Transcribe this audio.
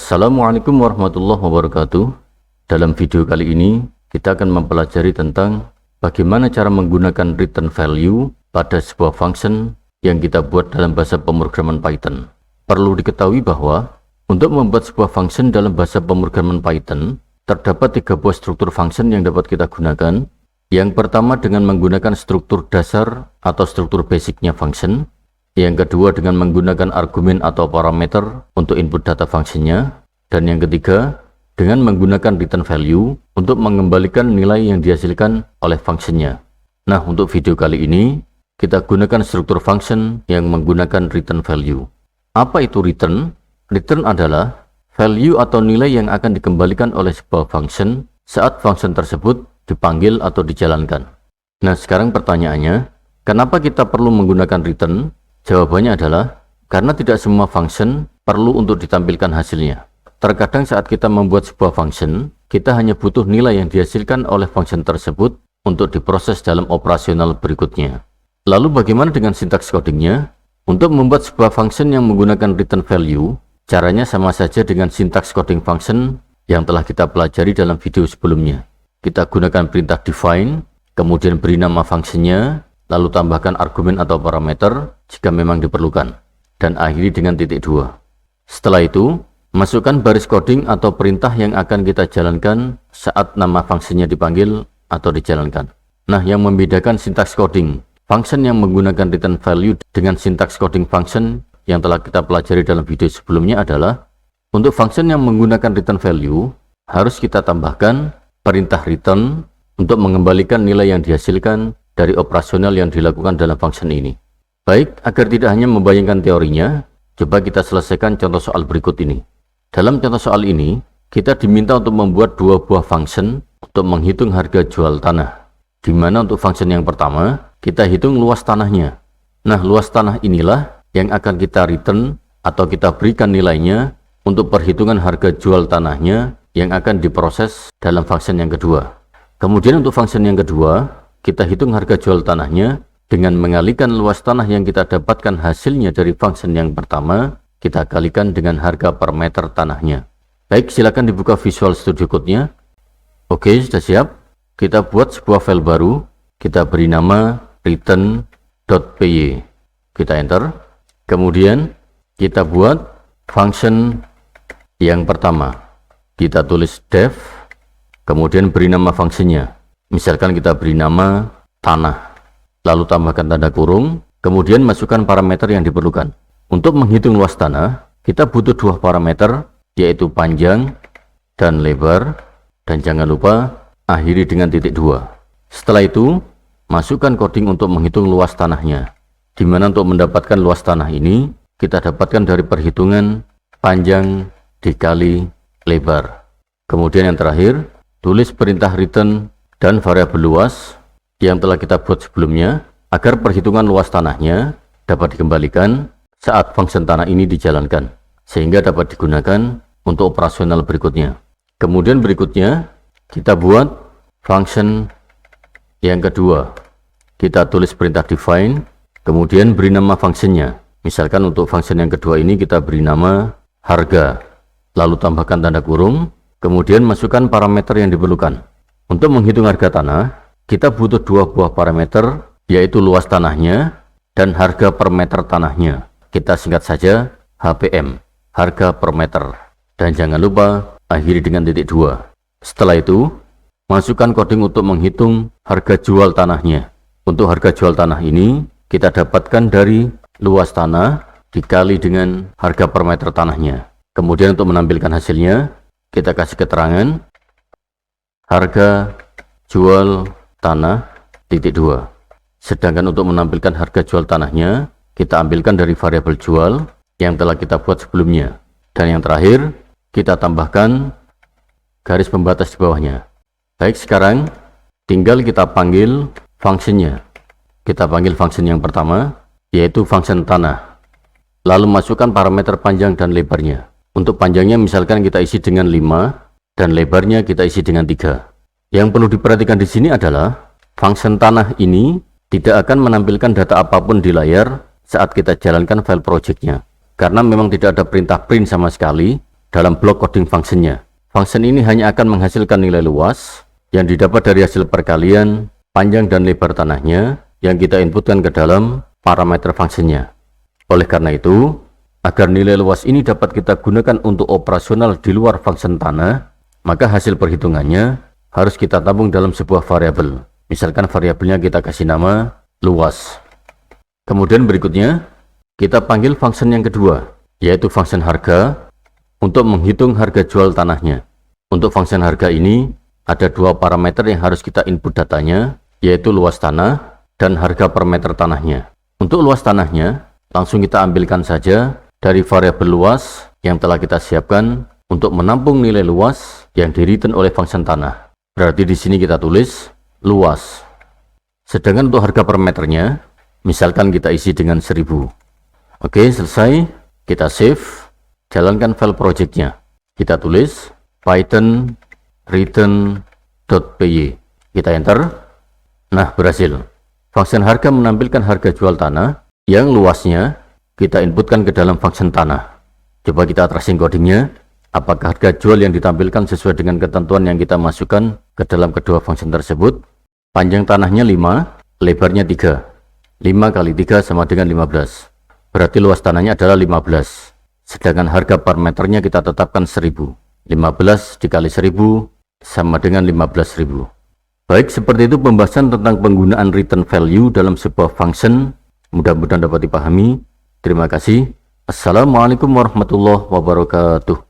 Assalamualaikum warahmatullahi wabarakatuh. Dalam video kali ini kita akan mempelajari tentang bagaimana cara menggunakan return value pada sebuah function yang kita buat dalam bahasa pemrograman Python. Perlu diketahui bahwa untuk membuat sebuah function dalam bahasa pemrograman Python terdapat 3 buah struktur function yang dapat kita gunakan. Yang pertama dengan menggunakan struktur dasar atau struktur basicnya function. Yang kedua dengan menggunakan argumen atau parameter untuk input data fungsinya. Dan yang ketiga dengan menggunakan return value untuk mengembalikan nilai yang dihasilkan oleh fungsinya. Nah, untuk video kali ini kita gunakan struktur function yang menggunakan return value. Apa itu return? Return adalah value atau nilai yang akan dikembalikan oleh sebuah function saat function tersebut dipanggil atau dijalankan. Nah, sekarang pertanyaannya, kenapa kita perlu menggunakan return? Jawabannya adalah karena tidak semua function perlu untuk ditampilkan hasilnya. Terkadang saat kita membuat sebuah function, kita hanya butuh nilai yang dihasilkan oleh function tersebut untuk diproses dalam operasional berikutnya. Lalu bagaimana dengan sintaks codingnya? Untuk membuat sebuah function yang menggunakan return value, caranya sama saja dengan sintaks coding function yang telah kita pelajari dalam video sebelumnya. Kita gunakan perintah define, kemudian beri nama fungsinya, lalu tambahkan argumen atau parameter jika memang diperlukan, dan akhiri dengan titik 2. Setelah itu, masukkan baris coding atau perintah yang akan kita jalankan saat nama fungsinya dipanggil atau dijalankan. Nah, yang membedakan sintaks coding function yang menggunakan return value dengan sintaks coding function yang telah kita pelajari dalam video sebelumnya adalah untuk function yang menggunakan return value harus kita tambahkan perintah return untuk mengembalikan nilai yang dihasilkan dari operasional yang dilakukan dalam function ini. Baik, agar tidak hanya membayangkan teorinya, coba kita selesaikan contoh soal berikut ini. Dalam contoh soal ini, kita diminta untuk membuat 2 buah function untuk menghitung harga jual tanah. Di mana untuk function yang pertama, kita hitung luas tanahnya. Nah, luas tanah inilah yang akan kita return atau kita berikan nilainya untuk perhitungan harga jual tanahnya yang akan diproses dalam function yang kedua. Kemudian untuk function yang kedua, kita hitung harga jual tanahnya dengan mengalihkan luas tanah yang kita dapatkan hasilnya dari function yang pertama, kita kalikan dengan harga per meter tanahnya. Baik, silakan dibuka Visual Studio Code-nya. Oke, sudah siap. Kita buat sebuah file baru. Kita beri nama return.py. Kita enter. Kemudian kita buat function yang pertama. Kita tulis def, kemudian beri nama fungsinya. Misalkan kita beri nama tanah, lalu tambahkan tanda kurung, kemudian masukkan parameter yang diperlukan. Untuk menghitung luas tanah, kita butuh 2 parameter, yaitu panjang dan lebar, dan jangan lupa akhiri dengan titik 2. Setelah itu, masukkan coding untuk menghitung luas tanahnya, di mana untuk mendapatkan luas tanah ini, kita dapatkan dari perhitungan panjang dikali lebar. Kemudian yang terakhir, tulis perintah return dan variabel luas yang telah kita buat sebelumnya agar perhitungan luas tanahnya dapat dikembalikan saat function tanah ini dijalankan, sehingga dapat digunakan untuk operasional berikutnya. Kemudian berikutnya kita buat function yang kedua. Kita tulis perintah define, kemudian beri nama fungsinya. Misalkan untuk function yang kedua ini kita beri nama harga, lalu tambahkan tanda kurung, kemudian masukkan parameter yang diperlukan. Untuk menghitung harga tanah, kita butuh 2 buah parameter, yaitu luas tanahnya dan harga per meter tanahnya. Kita singkat saja HPM, harga per meter. Dan jangan lupa akhiri dengan titik 2. Setelah itu, masukkan coding untuk menghitung harga jual tanahnya. Untuk harga jual tanah ini, kita dapatkan dari luas tanah dikali dengan harga per meter tanahnya. Kemudian untuk menampilkan hasilnya, kita kasih keterangan harga jual tanah titik 2. Sedangkan untuk menampilkan harga jual tanahnya, kita ambilkan dari variabel jual yang telah kita buat sebelumnya. Dan yang terakhir, kita tambahkan garis pembatas di bawahnya. Baik, sekarang tinggal kita panggil fungsinya. Kita panggil function yang pertama, yaitu function tanah. Lalu masukkan parameter panjang dan lebarnya. Untuk panjangnya misalkan kita isi dengan 5, dan lebarnya kita isi dengan 3. Yang perlu diperhatikan di sini adalah function tanah ini tidak akan menampilkan data apapun di layar saat kita jalankan file projectnya, karena memang tidak ada perintah print sama sekali dalam blok coding functionnya. Function ini hanya akan menghasilkan nilai luas yang didapat dari hasil perkalian panjang dan lebar tanahnya yang kita inputkan ke dalam parameter functionnya. Oleh karena itu, agar nilai luas ini dapat kita gunakan untuk operasional di luar function tanah, maka hasil perhitungannya harus kita tabung dalam sebuah variabel. Misalkan variabelnya kita kasih nama luas. Kemudian berikutnya, kita panggil function yang kedua, yaitu function harga, untuk menghitung harga jual tanahnya. Untuk function harga ini, ada dua parameter yang harus kita input datanya, yaitu luas tanah dan harga per meter tanahnya. Untuk luas tanahnya, langsung kita ambilkan saja dari variabel luas yang telah kita siapkan untuk menampung nilai luas yang di-return oleh function tanah. Berarti di sini kita tulis luas. Sedangkan untuk harga per meternya, misalkan kita isi dengan 1000. Oke, selesai. Kita save, jalankan file projectnya. Kita tulis python return.py. Kita enter. Nah, berhasil. Function harga menampilkan harga jual tanah yang luasnya kita inputkan ke dalam function tanah. Coba kita tracing codingnya, apakah harga jual yang ditampilkan sesuai dengan ketentuan yang kita masukkan ke dalam kedua function tersebut. Panjang tanahnya 5, lebarnya 3. 5 kali 3 sama dengan 15. Berarti luas tanahnya adalah 15. Sedangkan harga per meternya kita tetapkan 1000. 15 dikali 1000 sama dengan 15.000. Baik, seperti itu pembahasan tentang penggunaan return value dalam sebuah function. Mudah-mudahan dapat dipahami. Terima kasih. Assalamualaikum warahmatullahi wabarakatuh.